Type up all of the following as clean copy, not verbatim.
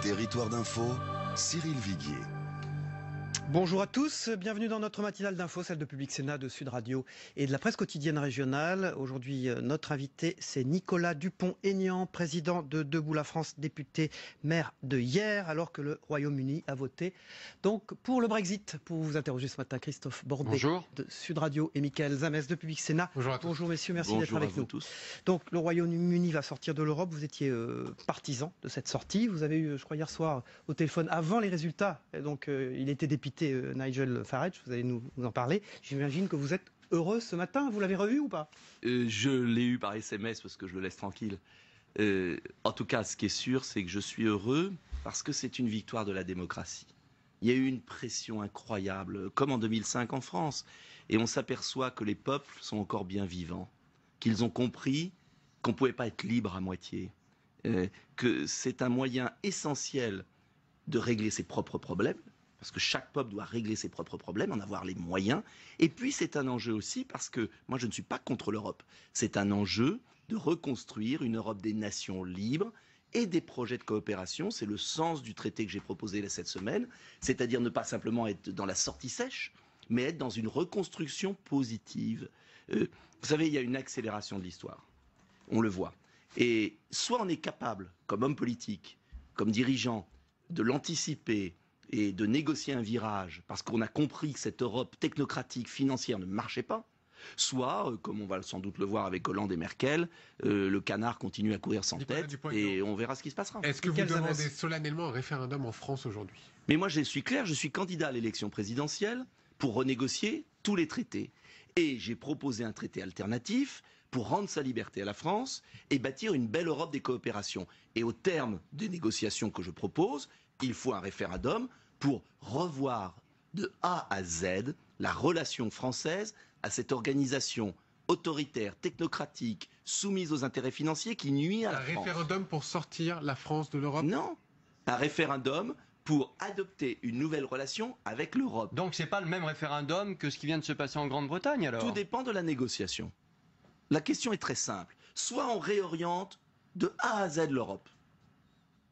Territoire d'info, Cyril Viguier. Bonjour à tous, bienvenue dans notre matinale d'info, celle de Public Sénat, de Sud Radio et de la presse quotidienne régionale. Aujourd'hui, notre invité, c'est Nicolas Dupont-Aignan, président de Debout la France, député maire de Hyères, alors que le Royaume-Uni a voté donc pour le Brexit. Pour vous interroger ce matin, Christophe Bordet Bonjour. De Sud Radio et Michael Zamès de Public Sénat. Bonjour à tous. Bonjour messieurs, merci d'être avec nous. Tous. Donc le Royaume-Uni va sortir de l'Europe, vous étiez partisan de cette sortie. Vous avez eu, je crois hier soir, au téléphone avant les résultats, et donc il était député Nigel Farage, vous allez nous en parler. J'imagine que vous êtes heureux ce matin, vous l'avez revu ou pas? Je l'ai eu par SMS parce que je le laisse tranquille. En tout cas, ce qui est sûr, c'est que je suis heureux parce que c'est une victoire de la démocratie. Il y a eu une pression incroyable, comme en 2005 en France. Et on s'aperçoit que les peuples sont encore bien vivants, qu'ils ont compris qu'on ne pouvait pas être libre à moitié, que c'est un moyen essentiel de régler ses propres problèmes, parce que chaque peuple doit régler ses propres problèmes, en avoir les moyens. Et puis c'est un enjeu aussi parce que moi je ne suis pas contre l'Europe. C'est un enjeu de reconstruire une Europe des nations libres et des projets de coopération. C'est le sens du traité que j'ai proposé cette semaine, c'est-à-dire ne pas simplement être dans la sortie sèche, mais être dans une reconstruction positive. Vous savez, il y a une accélération de l'histoire. On le voit. Et soit on est capable, comme homme politique, comme dirigeant, de l'anticiper, et de négocier un virage, parce qu'on a compris que cette Europe technocratique, financière ne marchait pas, soit, comme on va sans doute le voir avec Hollande et Merkel, le canard continue à courir sans tête, et on verra ce qui se passera. Est-ce que vous demandez solennellement un référendum en France aujourd'hui? Mais moi je suis clair, je suis candidat à l'élection présidentielle pour renégocier tous les traités. Et j'ai proposé un traité alternatif pour rendre sa liberté à la France et bâtir une belle Europe des coopérations. Et au terme des négociations que je propose, il faut un référendum pour revoir de A à Z la relation française à cette organisation autoritaire, technocratique, soumise aux intérêts financiers qui nuit à la France. Un référendum pour sortir la France de l'Europe? Non, un référendum pour adopter une nouvelle relation avec l'Europe. Donc c'est pas le même référendum que ce qui vient de se passer en Grande-Bretagne alors? Tout dépend de la négociation. La question est très simple. Soit on réoriente de A à Z l'Europe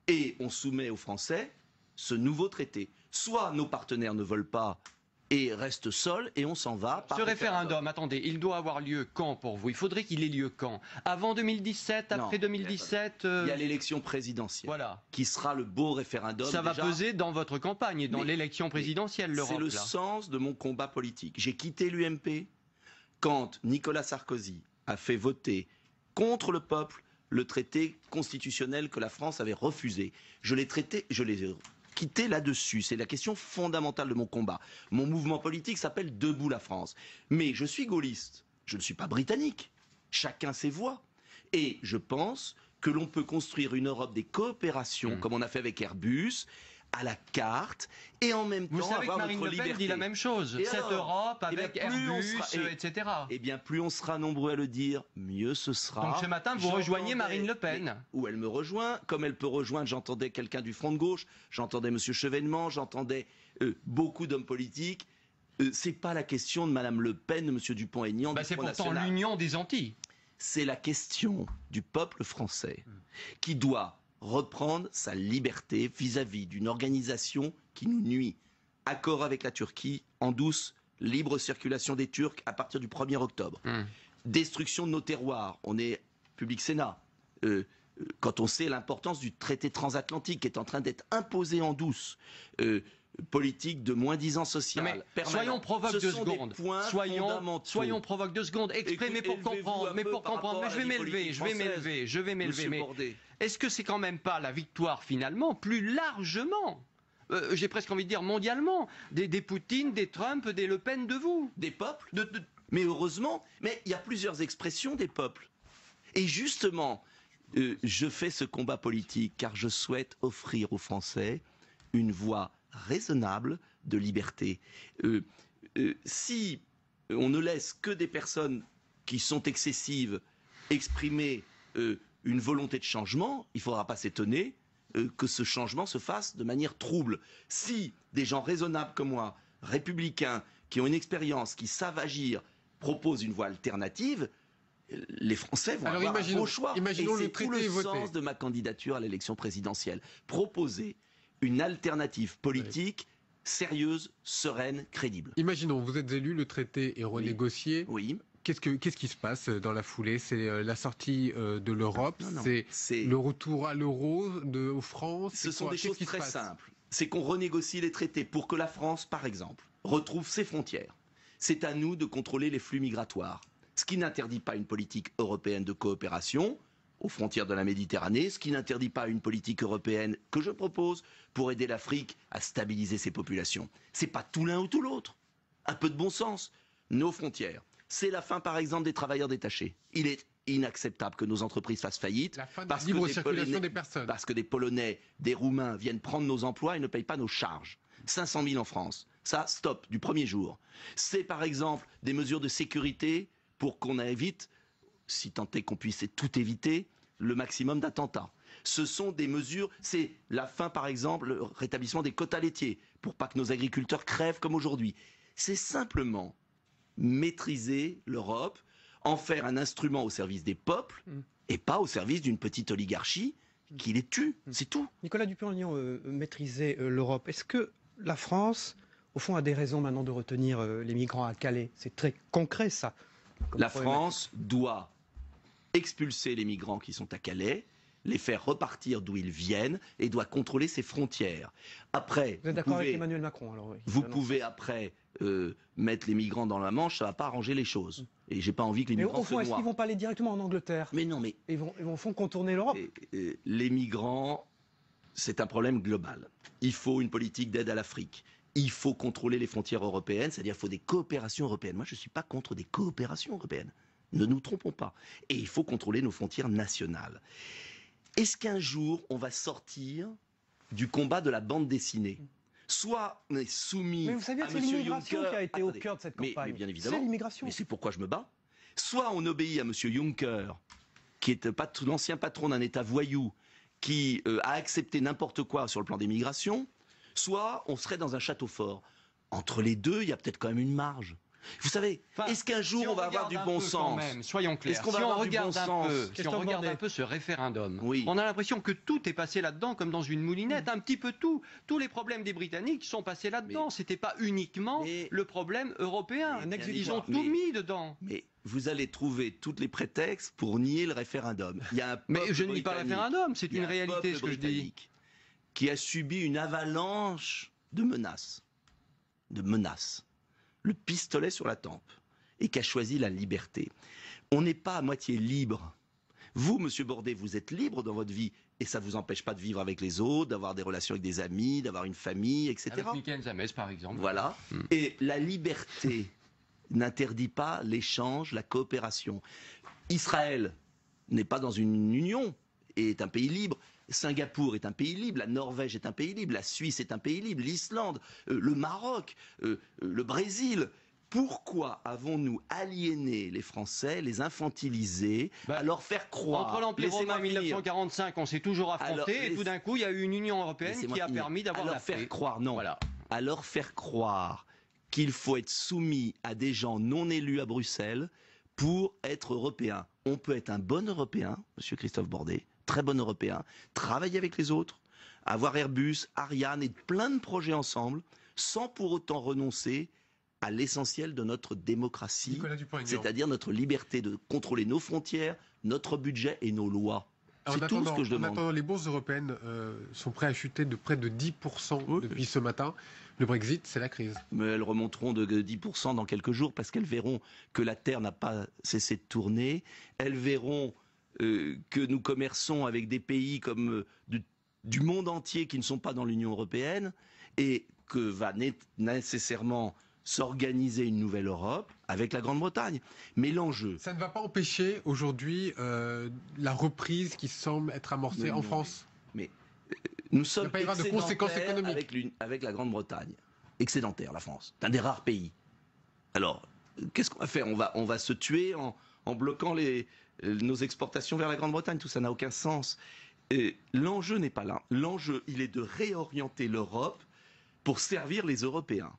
et on soumet aux Français ce nouveau traité. Soit nos partenaires ne veulent pas et restent seuls et on s'en va. Ce référendum, attendez, il doit avoir lieu quand pour vous? Il faudrait qu'il ait lieu quand? Avant 2017, après 2017 Il y a l'élection présidentielle, voilà, qui sera le beau référendum. Ça va peser dans votre campagne et dans l'élection présidentielle, l'Europe. C'est le sens de mon combat politique. J'ai quitté l'UMP quand Nicolas Sarkozy a fait voter contre le peuple le traité constitutionnel que la France avait refusé. Je l'ai quitté là-dessus. C'est la question fondamentale de mon combat. Mon mouvement politique s'appelle Debout la France. Mais je suis gaulliste. Je ne suis pas britannique. Chacun ses voix. Et je pense que l'on peut construire une Europe des coopérations, comme on a fait avec Airbus, à la carte, et en même temps avoir notre liberté. Vous savez que Marine Le Pen dit la même chose. Et Cette alors, Europe avec Airbus, etc. Eh bien, plus on sera nombreux à le dire, mieux ce sera. Donc ce matin, vous rejoignez Marine Le Pen. Où elle me rejoint, comme elle peut rejoindre, j'entendais quelqu'un du Front de gauche, j'entendais M. Chevènement, j'entendais beaucoup d'hommes politiques. C'est pas la question de Mme Le Pen, de M. Dupont-Aignan. C'est pourtant l'union des Antilles. C'est la question du peuple français qui doit reprendre sa liberté vis-à-vis d'une organisation qui nous nuit. Accord avec la Turquie, en douce, libre circulation des Turcs à partir du 1er octobre. Destruction de nos terroirs. On est Public Sénat. Quand on sait l'importance du traité transatlantique qui est en train d'être imposé en douce. Politique de moins-disant social. Soyons provoques 2 secondes. Soyons provoques 2 secondes. Exprimez pour comprendre. Mais pour comprendre. Mais je vais m'élever. Mais est-ce que c'est quand même pas la victoire finalement, plus largement, j'ai presque envie de dire mondialement, des Poutine, des Trump, des Le Pen de vous? Des peuples Mais heureusement, mais il y a plusieurs expressions des peuples. Et justement, je fais ce combat politique car je souhaite offrir aux Français une voie raisonnable de liberté. Si on ne laisse que des personnes qui sont excessives exprimer une volonté de changement, il ne faudra pas s'étonner que ce changement se fasse de manière trouble. Si des gens raisonnables comme moi, républicains, qui ont une expérience, qui savent agir, proposent une voie alternative, les Français vont avoir un beau choix. Imaginons et c'est tout le sens de ma candidature à l'élection présidentielle. Proposer une alternative politique sérieuse, sereine, crédible. Imaginons, vous êtes élu, le traité est renégocié. Oui. Qu'est-ce qui se passe dans la foulée? C'est la sortie de l'Europe, c'est le retour à l'euro, au franc. Ce sont des choses très simples. C'est qu'on renégocie les traités pour que la France, par exemple, retrouve ses frontières. C'est à nous de contrôler les flux migratoires. Ce qui n'interdit pas une politique européenne de coopération aux frontières de la Méditerranée, ce qui n'interdit pas une politique européenne que je propose pour aider l'Afrique à stabiliser ses populations. C'est pas tout l'un ou tout l'autre. Un peu de bon sens. Nos frontières. C'est la fin, par exemple, des travailleurs détachés. Il est inacceptable que nos entreprises fassent faillite parce que des Polonais, des Roumains viennent prendre nos emplois et ne payent pas nos charges. 500 000 en France. Ça, stop, du premier jour. C'est, par exemple, des mesures de sécurité pour qu'on évite, si tant est qu'on puisse tout éviter, le maximum d'attentats. Ce sont des mesures, c'est la fin, par exemple, le rétablissement des quotas laitiers, pour pas que nos agriculteurs crèvent comme aujourd'hui. C'est simplement maîtriser l'Europe, en faire un instrument au service des peuples, et pas au service d'une petite oligarchie qui les tue, c'est tout. Nicolas Dupont-Aignan, maîtriser l'Europe, est-ce que la France, au fond, a des raisons maintenant de retenir les migrants à Calais? C'est très concret, ça. La France doit expulser les migrants qui sont à Calais, les faire repartir d'où ils viennent et doit contrôler ses frontières. Après, vous êtes d'accord avec Emmanuel Macron alors? Oui, vous pouvez après mettre les migrants dans la Manche, ça ne va pas arranger les choses. Et j'ai pas envie que les migrants se noient. Mais au fond, est-ce qu'ils vont pas aller directement en Angleterre? Mais non, mais ils vont au fond contourner l'Europe. Les migrants, c'est un problème global. Il faut une politique d'aide à l'Afrique. Il faut contrôler les frontières européennes, c'est-à-dire qu'il faut des coopérations européennes. Moi, je ne suis pas contre des coopérations européennes. Ne nous trompons pas. Et il faut contrôler nos frontières nationales. Est-ce qu'un jour, on va sortir du combat de la bande dessinée? Soit on est soumis à M. Juncker... Mais vous savez que c'est l'immigration qui a été au cœur de cette campagne. Mais bien évidemment. C'est l'immigration. Mais c'est pourquoi je me bats. Soit on obéit à M. Juncker, qui est l'ancien patron d'un État voyou, qui a accepté n'importe quoi sur le plan des migrations, soit on serait dans un château fort. Entre les deux, il y a peut-être quand même une marge. Vous savez, est-ce qu'un jour on va avoir du bon sens? Soyons clairs. Si on regarde un peu ce référendum, on a l'impression que tout est passé là-dedans comme dans une moulinette, un petit peu tout. Tous les problèmes des Britanniques sont passés là-dedans. C'était pas uniquement le problème européen. Ils ont tout mis dedans. Mais vous allez trouver tous les prétextes pour nier le référendum. Mais je ne nie pas le référendum, c'est une réalité ce que je dis. Qui a subi une avalanche de menaces. Le pistolet sur la tempe, et qui a choisi la liberté. On n'est pas à moitié libre. Vous, Monsieur Bordet, vous êtes libre dans votre vie, et ça ne vous empêche pas de vivre avec les autres, d'avoir des relations avec des amis, d'avoir une famille, etc. Avec Michael Zames, par exemple. Voilà. Et la liberté n'interdit pas l'échange, la coopération. Israël n'est pas dans une union, et est un pays libre. Singapour est un pays libre, la Norvège est un pays libre, la Suisse est un pays libre, l'Islande, le Maroc, le Brésil. Pourquoi avons-nous aliéné les Français, les infantilisés, à leur faire croire... Entre l'Empire romain et 1945, on s'est toujours affronté, et tout d'un coup, il y a eu une Union européenne qui a permis d'avoir la paix. À leur faire croire qu'il faut être soumis à des gens non élus à Bruxelles pour être européen. On peut être un bon Européen, Monsieur Christophe Bordet, très bon Européen, travailler avec les autres, avoir Airbus, Ariane et plein de projets ensemble, sans pour autant renoncer à l'essentiel de notre démocratie, c'est-à-dire notre liberté de contrôler nos frontières, notre budget et nos lois. C'est tout ce que je demande. En attendant, les bourses européennes sont prêtes à chuter de près de 10% depuis ce matin. Le Brexit, c'est la crise. Mais elles remonteront de 10% dans quelques jours parce qu'elles verront que la Terre n'a pas cessé de tourner. Elles verront que nous commerçons avec des pays comme du monde entier qui ne sont pas dans l'Union européenne et que va nécessairement s'organiser une nouvelle Europe avec la Grande-Bretagne. Mais l'enjeu... Ça ne va pas empêcher aujourd'hui la reprise qui semble être amorcée en France. Mais nous sommes de conséquences économiques avec la Grande-Bretagne. Excédentaire, la France. C'est un des rares pays. Alors, qu'est-ce qu'on va faire? On va se tuer en bloquant nos exportations vers la Grande-Bretagne. Tout ça n'a aucun sens. L'enjeu n'est pas là. L'enjeu, il est de réorienter l'Europe pour servir les Européens.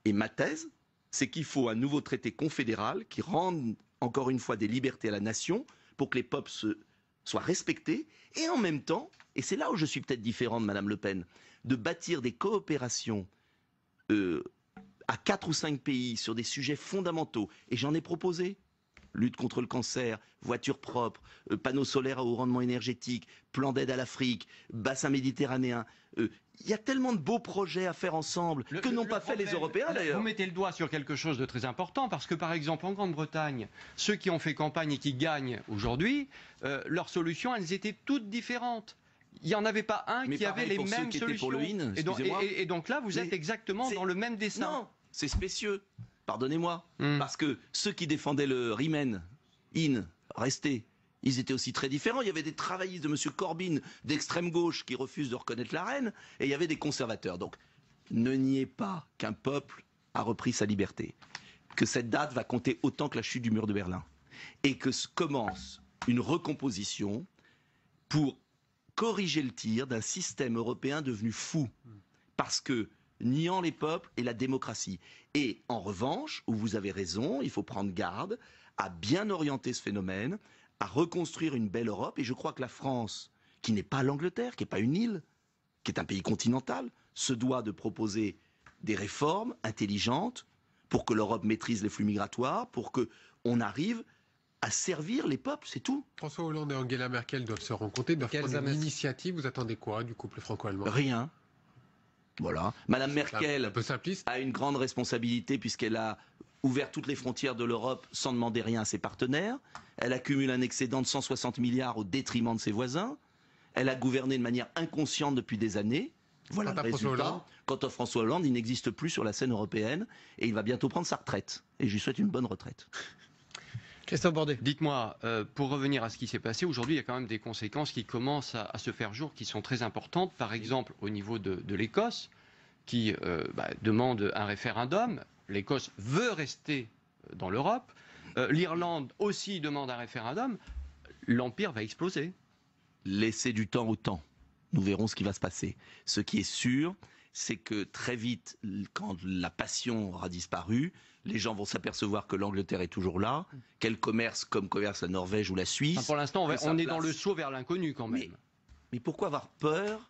Et ma thèse, c'est qu'il faut un nouveau traité confédéral qui rende encore une fois, des libertés à la nation pour que les peuples soient respectés, et en même temps, et c'est là où je suis peut-être différent de Madame Le Pen, de bâtir des coopérations à 4 ou 5 pays sur des sujets fondamentaux, et j'en ai proposé. Lutte contre le cancer, voitures propres, panneaux solaires à haut rendement énergétique, plan d'aide à l'Afrique, bassin méditerranéen. Il y a tellement de beaux projets à faire ensemble que n'ont pas fait les Européens d'ailleurs. Vous mettez le doigt sur quelque chose de très important parce que par exemple en Grande-Bretagne, ceux qui ont fait campagne et qui gagnent aujourd'hui, leurs solutions elles étaient toutes différentes. Il n'y en avait pas un qui avait les mêmes solutions. Et donc là vous êtes exactement dans le même dessin. Non, c'est spécieux. Pardonnez-moi, parce que ceux qui défendaient le Remain, restez, ils étaient aussi très différents. Il y avait des travaillistes de M. Corbyn d'extrême gauche qui refusent de reconnaître la reine, et il y avait des conservateurs. Donc, ne niez pas qu'un peuple a repris sa liberté, que cette date va compter autant que la chute du mur de Berlin, et que commence une recomposition pour corriger le tir d'un système européen devenu fou, parce que niant les peuples et la démocratie. Et en revanche, où vous avez raison, il faut prendre garde à bien orienter ce phénomène, à reconstruire une belle Europe. Et je crois que la France, qui n'est pas l'Angleterre, qui n'est pas une île, qui est un pays continental, se doit de proposer des réformes intelligentes pour que l'Europe maîtrise les flux migratoires, pour qu'on arrive à servir les peuples, c'est tout. François Hollande et Angela Merkel doivent se rencontrer, doivent prendre une initiative. Vous attendez quoi du couple franco-allemand? Rien. Voilà. Madame Merkel a une grande responsabilité puisqu'elle a ouvert toutes les frontières de l'Europe sans demander rien à ses partenaires. Elle accumule un excédent de 160 milliards au détriment de ses voisins. Elle a gouverné de manière inconsciente depuis des années. Voilà le résultat. Quant à François Hollande, il n'existe plus sur la scène européenne et il va bientôt prendre sa retraite. Et je lui souhaite une bonne retraite. Christophe Bordet. Dites-moi, pour revenir à ce qui s'est passé, aujourd'hui, il y a quand même des conséquences qui commencent à se faire jour, qui sont très importantes. Par exemple, au niveau de l'Écosse, qui demande un référendum. L'Écosse veut rester dans l'Europe. L'Irlande aussi demande un référendum. L'Empire va exploser. Laissez du temps au temps. Nous verrons ce qui va se passer. Ce qui est sûr, c'est que très vite, quand la passion aura disparu, les gens vont s'apercevoir que l'Angleterre est toujours là, qu'elle commerce comme commerce la Norvège ou la Suisse. Pour l'instant, on est dans le saut vers l'inconnu quand même. Mais pourquoi avoir peur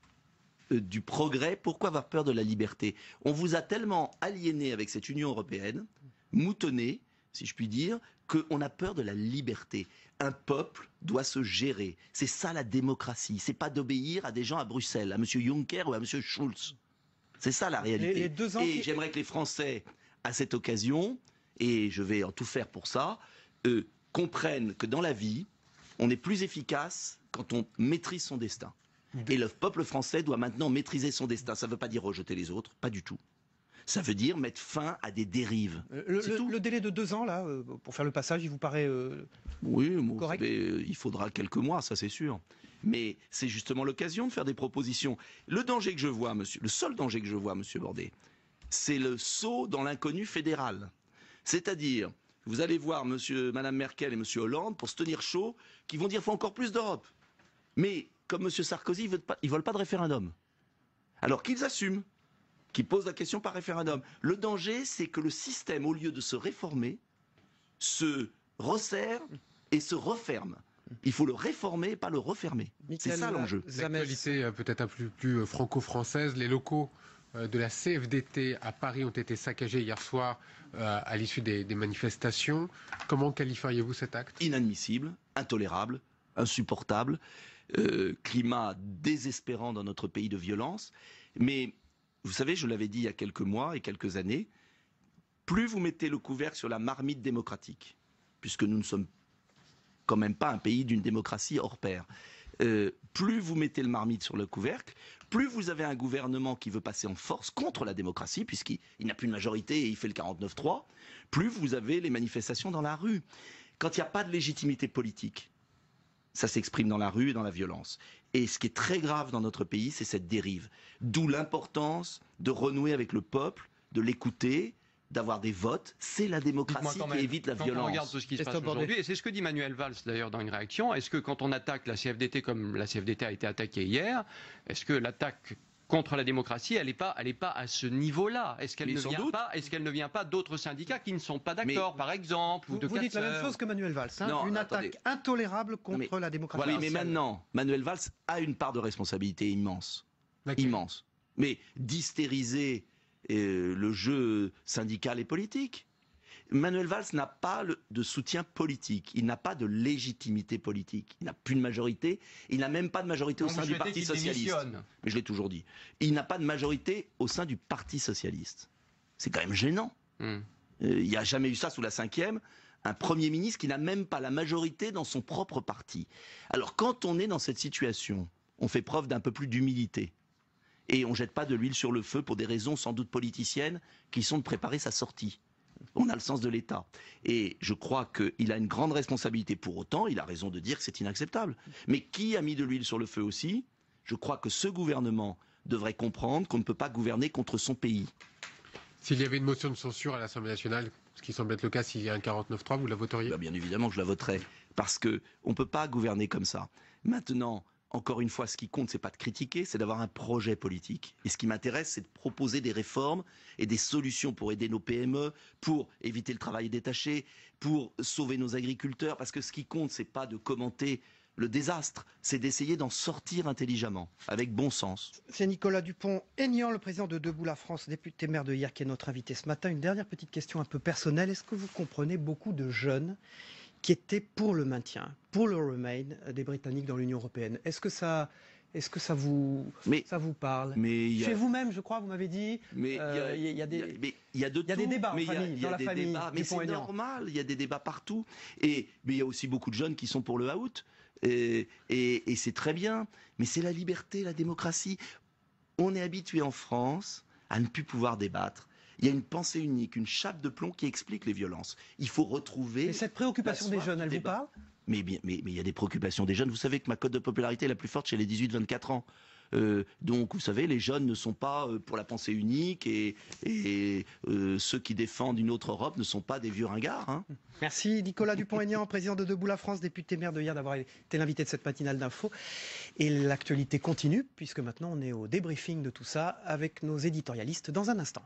du progrès? Pourquoi avoir peur de la liberté? On vous a tellement aliéné avec cette Union européenne, moutonné, si je puis dire, qu'on a peur de la liberté. Un peuple doit se gérer. C'est ça la démocratie. C'est pas d'obéir à des gens à Bruxelles, à M. Juncker ou à M. Schulz. C'est ça la réalité. Et j'aimerais que les Français, à cette occasion, et je vais en tout faire pour ça, comprennent que dans la vie, on est plus efficace quand on maîtrise son destin. Et le peuple français doit maintenant maîtriser son destin. Ça ne veut pas dire rejeter les autres, pas du tout. Ça veut dire mettre fin à des dérives. Le délai de 2 ans, là, pour faire le passage, il vous paraît correct? Il faudra quelques mois, ça c'est sûr. Mais c'est justement l'occasion de faire des propositions. Le danger que je vois, le seul danger que je vois, monsieur Bordet, c'est le saut dans l'inconnu fédéral. C'est-à-dire, vous allez voir madame Merkel et monsieur Hollande, pour se tenir chaud, qui vont dire qu'il faut encore plus d'Europe. Mais, comme monsieur Sarkozy, ils ne veulent pas de référendum. Alors qu'ils assument, qu'ils posent la question par référendum. Le danger, c'est que le système, au lieu de se réformer, se resserre et se referme. Il faut le réformer, pas le refermer. C'est ça l'enjeu. L'actualité peut-être un peu plus franco-française. Les locaux de la CFDT à Paris ont été saccagés hier soir à l'issue des manifestations. Comment qualifieriez-vous cet acte? Inadmissible, intolérable, insupportable, climat désespérant dans notre pays de violence. Mais vous savez, je l'avais dit il y a quelques mois et quelques années, plus vous mettez le couvercle sur la marmite démocratique, puisque nous ne sommes quand même pas un pays d'une démocratie hors pair. Plus vous mettez le marmite sur le couvercle, plus vous avez un gouvernement qui veut passer en force contre la démocratie, puisqu'il n'a plus de majorité et il fait le 49-3, plus vous avez les manifestations dans la rue. Quand il n'y a pas de légitimité politique, ça s'exprime dans la rue et dans la violence. Et ce qui est très grave dans notre pays, c'est cette dérive. D'où l'importance de renouer avec le peuple, de l'écouter, d'avoir des votes. C'est la démocratie qui évite la violence. On regarde tout ce qui se passe aujourd'hui, et c'est ce que dit Manuel Valls d'ailleurs dans une réaction. Est-ce que quand on attaque la CFDT comme la CFDT a été attaquée hier, est-ce que l'attaque contre la démocratie, elle n'est pas à ce niveau-là. Est-ce qu'elle ne vient pas d'autres syndicats qui ne sont pas d'accord, par exemple, ou de Vous dites la même chose que Manuel Valls, une attaque intolérable contre la démocratie. Oui, mais maintenant, Manuel Valls a une part de responsabilité immense. Immense. Mais d'hystériser le jeu syndical et politique. Manuel Valls n'a pas de soutien politique, il n'a pas de légitimité politique, il n'a plus de majorité, il n'a même pas de majorité au sein du Parti Socialiste. Mais je l'ai toujours dit. Il n'a pas de majorité au sein du Parti Socialiste. C'est quand même gênant. Il n'y a jamais eu ça sous la Ve, un Premier ministre qui n'a même pas la majorité dans son propre parti. Alors quand on est dans cette situation, on fait preuve d'un peu plus d'humilité. Et on ne jette pas de l'huile sur le feu pour des raisons sans doute politiciennes qui sont de préparer sa sortie. On a le sens de l'État. Et je crois qu'il a une grande responsabilité pour autant. Il a raison de dire que c'est inacceptable. Mais qui a mis de l'huile sur le feu aussi? Je crois que ce gouvernement devrait comprendre qu'on ne peut pas gouverner contre son pays. S'il y avait une motion de censure à l'Assemblée nationale, ce qui semble être le cas s'il y a un 49.3, vous la voteriez? Bien évidemment que je la voterai. Parce qu'on ne peut pas gouverner comme ça. Maintenant, encore une fois, ce qui compte, c'est pas de critiquer, c'est d'avoir un projet politique. Et ce qui m'intéresse, c'est de proposer des réformes et des solutions pour aider nos PME, pour éviter le travail détaché, pour sauver nos agriculteurs. Parce que ce qui compte, c'est pas de commenter le désastre, c'est d'essayer d'en sortir intelligemment, avec bon sens. C'est Nicolas Dupont-Aignan, le président de Debout la France, député maire de Hier, qui est notre invité ce matin. Une dernière petite question un peu personnelle. Est-ce que vous comprenez beaucoup de jeunes qui étaient pour le maintien, pour le Remain des Britanniques dans l'Union européenne? Est-ce que ça vous parle? Chez vous-même, je crois, vous m'avez dit. Mais il y a des débats en famille, dans la famille. Mais c'est normal, il y a des débats partout. Mais il y a aussi beaucoup de jeunes qui sont pour le out. Et c'est très bien. Mais c'est la liberté, la démocratie. On est habitué en France à ne plus pouvoir débattre. Il y a une pensée unique, une chape de plomb qui explique les violences. Il faut retrouver... Mais cette préoccupation des jeunes, elle vous parle? Mais il y a des préoccupations des jeunes. Vous savez que ma cote de popularité est la plus forte chez les 18-24 ans. Donc, vous savez, les jeunes ne sont pas pour la pensée unique et ceux qui défendent une autre Europe ne sont pas des vieux ringards. Hein. Merci Nicolas Dupont-Aignan, président de Debout la France, député maire de Hier, d'avoir été l'invité de cette matinale d'info. Et l'actualité continue, puisque maintenant on est au débriefing de tout ça avec nos éditorialistes dans un instant.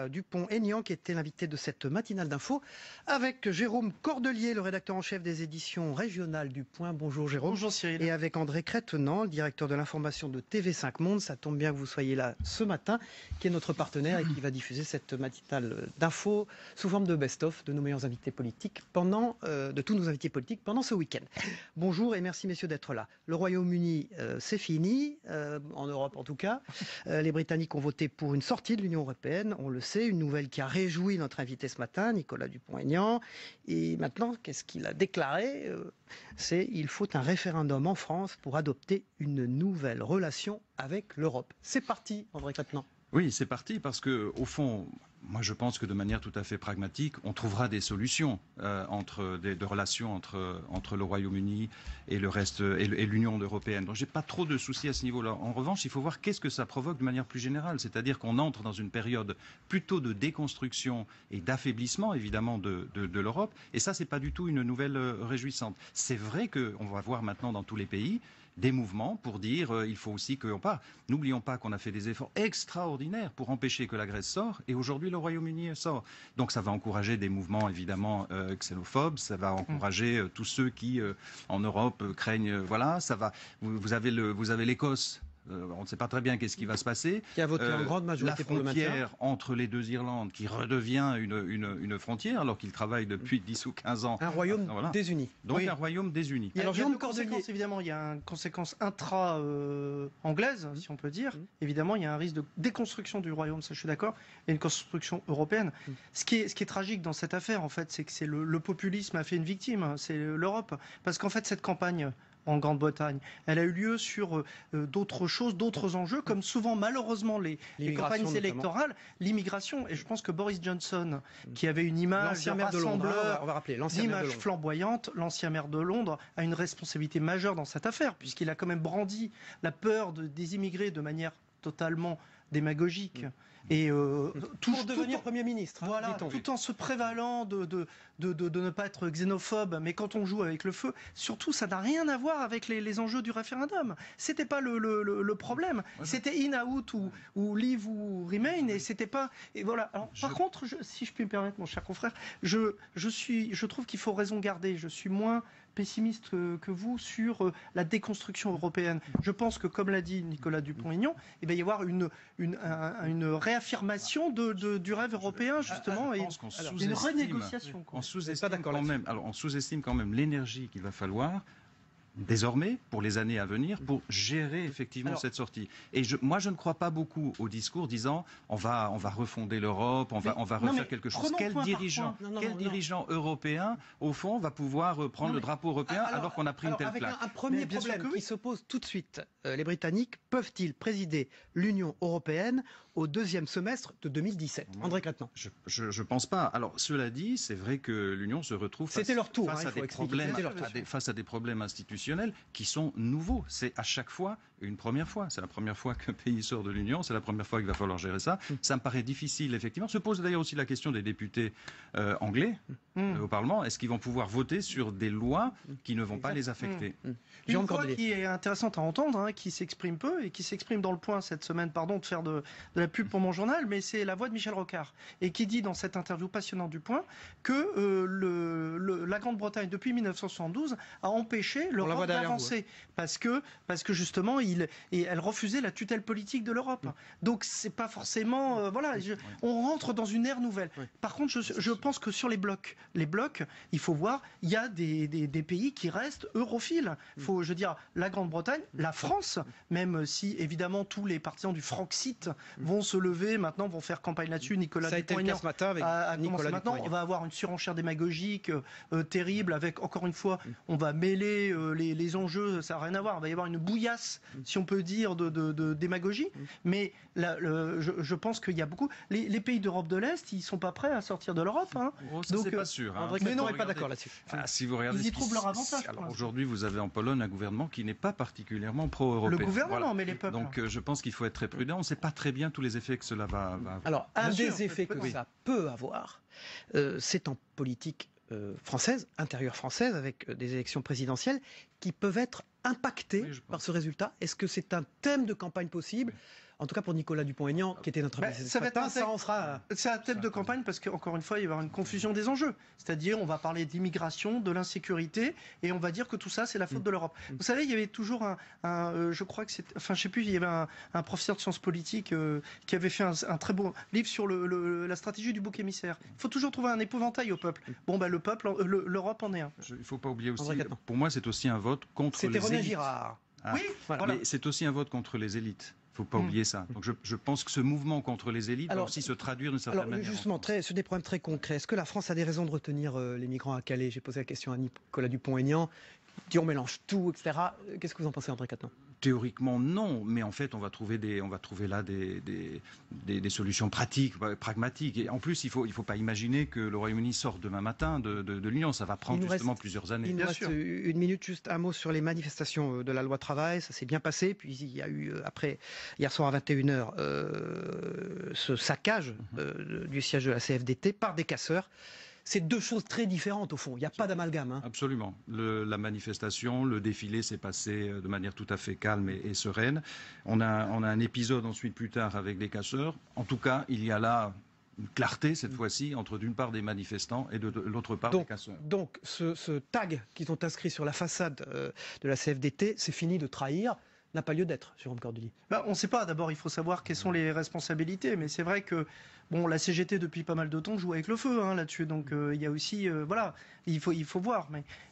Dupont-Aignan, qui était l'invité de cette matinale d'info, avec Jérôme Cordelier, le rédacteur en chef des éditions régionales du Point. Bonjour Jérôme. Bonjour Cyril. Et avec André Crétenant, le directeur de l'information de TV5 Monde. Ça tombe bien que vous soyez là ce matin, qui est notre partenaire et qui va diffuser cette matinale d'info sous forme de best-of de nos meilleurs invités politiques de tous nos invités politiques pendant ce week-end. Bonjour et merci messieurs d'être là. Le Royaume-Uni, c'est fini, en Europe en tout cas. Les Britanniques ont voté pour une sortie de l'Union européenne. On le sait, une nouvelle qui a réjoui notre invité ce matin, Nicolas Dupont-Aignan. Et maintenant, qu'est-ce qu'il a déclaré? C'est qu'il faut un référendum en France pour adopter une nouvelle relation avec l'Europe. C'est parti, André Crétenant. Oui, c'est parti parce que, au fond, moi je pense que de manière tout à fait pragmatique, on trouvera des solutions de relations entre le Royaume-Uni et le reste et l'Union européenne. Donc j'ai pas trop de soucis à ce niveau-là. En revanche, il faut voir qu'est-ce que ça provoque de manière plus générale, c'est-à-dire qu'on entre dans une période plutôt de déconstruction et d'affaiblissement évidemment de l'Europe. Et ça, c'est pas du tout une nouvelle réjouissante. C'est vrai qu'on va voir maintenant dans tous les pays des mouvements pour dire il faut aussi qu'on part. N'oublions pas qu'on a fait des efforts extraordinaires pour empêcher que la Grèce sorte et aujourd'hui le Royaume-Uni sort. Donc ça va encourager des mouvements évidemment xénophobes, ça va encourager tous ceux qui en Europe craignent voilà, ça va vous avez l'Écosse. On ne sait pas très bien qu'est-ce qui va se passer. Qui a voté en grande majorité pour le maintien. La frontière entre les deux Irlandes qui redevient une frontière alors qu'ils travaillent depuis 10 ou 15 ans. Un royaume désuni. Donc un royaume désuni. Alors, il y a deux conséquences, évidemment. Il y a une conséquence intra-anglaise, si on peut dire. Évidemment, il y a un risque de déconstruction du royaume, ça je suis d'accord, et une construction européenne. Ce qui est tragique dans cette affaire, en fait, c'est que le populisme a fait une victime, c'est l'Europe. Parce qu'en fait, cette campagne en Grande-Bretagne, elle a eu lieu sur d'autres choses, d'autres enjeux, comme souvent malheureusement les campagnes électorales, l'immigration. Et je pense que Boris Johnson, qui avait une image d'image flamboyante, l'ancien maire de Londres, a une responsabilité majeure dans cette affaire, puisqu'il a quand même brandi la peur des immigrés de manière totalement démagogique. Et pour devenir Premier ministre, voilà, tout en se prévalant de ne pas être xénophobe, mais quand on joue avec le feu, surtout ça n'a rien à voir avec les enjeux du référendum. C'était pas le problème. C'était in out ou leave ou remain, et c'était pas. Et voilà. Alors, par contre, si je puis me permettre, mon cher confrère, je trouve qu'il faut raison garder. Je suis moins pessimiste que vous sur la déconstruction européenne. Je pense que, comme l'a dit Nicolas Dupont-Aignan, il va y avoir une réaffirmation du rêve européen, justement, et une renégociation. On sous-estime quand même l'énergie qu'il va falloir désormais, pour les années à venir, pour gérer effectivement cette sortie. Et moi, je ne crois pas beaucoup au discours disant on va refonder l'Europe, on va refaire quelque chose. Quel dirigeant européen, au fond, va pouvoir prendre le drapeau européen alors qu'on a pris une telle claque? Un premier problème qui se pose tout de suite. Les Britanniques peuvent-ils présider l'Union européenne au deuxième semestre de 2017? André Crête-Nan. Je ne pense pas. Alors, cela dit, c'est vrai que l'Union se retrouve face à des problèmes institutionnels qui sont nouveaux. C'est à chaque fois une première fois. C'est la première fois qu'un pays sort de l'Union. C'est la première fois qu'il va falloir gérer ça. Ça me paraît difficile, effectivement. Se pose d'ailleurs aussi la question des députés anglais au Parlement. Est-ce qu'ils vont pouvoir voter sur des lois qui ne vont pas les affecter? Une voix qui est intéressante à entendre, qui s'exprime peu et qui s'exprime dans Le Point cette semaine, pardon de faire de la pub pour mon journal, mais c'est la voix de Michel Rocard, et qui dit dans cette interview passionnante du Point que la Grande-Bretagne, depuis 1972, a empêché l'Europe d'avancer, parce que justement, elle refusait la tutelle politique de l'Europe. Donc c'est pas forcément... on rentre dans une ère nouvelle. Par contre, je pense que sur les blocs, il faut voir, il y a des pays qui restent europhiles. La Grande-Bretagne, la France, même si évidemment tous les partisans du Frexit vont se lever maintenant, vont faire campagne là-dessus. Nicolas Dupont-Aignan ce matin avec Nicolas maintenant. On va avoir une surenchère démagogique terrible avec, encore une fois, on va mêler les enjeux, ça n'a rien à voir. Il va y avoir une bouillasse, si on peut dire, de démagogie. Mais je pense qu'il y a beaucoup... Les pays d'Europe de l'Est, ils ne sont pas prêts à sortir de l'Europe. Donc, c'est pas sûr. Mais non, on n'est pas d'accord là-dessus. Si vous regardez, ils y trouvent leur avantage. Alors aujourd'hui, vous avez en Pologne un gouvernement qui n'est pas particulièrement pro-européen. Le gouvernement, mais les peuples. Donc je pense qu'il faut être très prudent. On ne sait pas très bien tous les effets que cela va avoir. Alors, un des effets que ça peut avoir, c'est en politique française, intérieure française, avec des élections présidentielles qui peuvent être impactées par ce résultat. Est-ce que c'est un thème de campagne possible ? En tout cas pour Nicolas Dupont-Aignan, qui était notre c'est un thème de campagne parce qu'encore une fois, il va y avoir une confusion des enjeux. C'est-à-dire, on va parler d'immigration, de l'insécurité, et on va dire que tout ça, c'est la faute de l'Europe. Vous savez, il y avait toujours je crois que c'est... Enfin, je sais plus, il y avait un professeur de sciences politiques qui avait fait un très beau livre sur la stratégie du bouc émissaire. Il faut toujours trouver un épouvantail au peuple. Bon, le peuple, l'Europe en est un. Il ne faut pas oublier aussi, pour moi, c'est aussi un vote contre les élites. C'était René Girard. Oui, voilà. Mais c'est aussi un vote contre les élites. Il ne faut pas oublier ça. Donc je pense que ce mouvement contre les élites va aussi se traduire d'une certaine manière. Justement, sur des problèmes très concrets, est-ce que la France a des raisons de retenir les migrants à Calais? J'ai posé la question à Nicolas Dupont-Aignan. Il dit on mélange tout, etc. Qu'est-ce que vous en pensez, André Crête-Nan? Théoriquement, non, mais en fait, on va trouver là des solutions pratiques, pragmatiques. Et en plus, il faut pas imaginer que le Royaume-Uni sorte demain matin de l'Union. Ça va prendre justement plusieurs années. Il nous reste une minute, juste un mot sur les manifestations de la loi travail. Ça s'est bien passé. Puis il y a eu, après, hier soir à 21h, ce saccage du siège de la CFDT par des casseurs. C'est deux choses très différentes au fond, il n'y a pas d'amalgame. Absolument. La manifestation, le défilé s'est passé de manière tout à fait calme et sereine. On a un épisode ensuite plus tard avec des casseurs. En tout cas, il y a là une clarté cette fois-ci entre d'une part des manifestants et de l'autre part des casseurs. Donc ce tag qu'ils ont inscrit sur la façade de la CFDT, c'est fini de trahir, n'a pas lieu d'être, Jérôme Corduly. On ne sait pas. D'abord, il faut savoir quelles sont les responsabilités. Mais c'est vrai que la CGT, depuis pas mal de temps, joue avec le feu là-dessus. Donc, il y a aussi... il faut voir.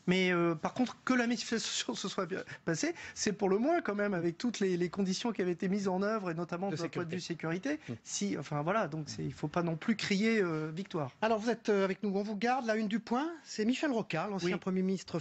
Mais par contre, que la manifestation se soit bien passée, c'est pour le moins quand même, avec toutes les conditions qui avaient été mises en œuvre, et notamment d'un point de vue sécurité. Donc il ne faut pas non plus crier victoire. Alors, vous êtes avec nous, on vous garde. La une du Point, c'est Michel Rocard, l'ancien Premier ministre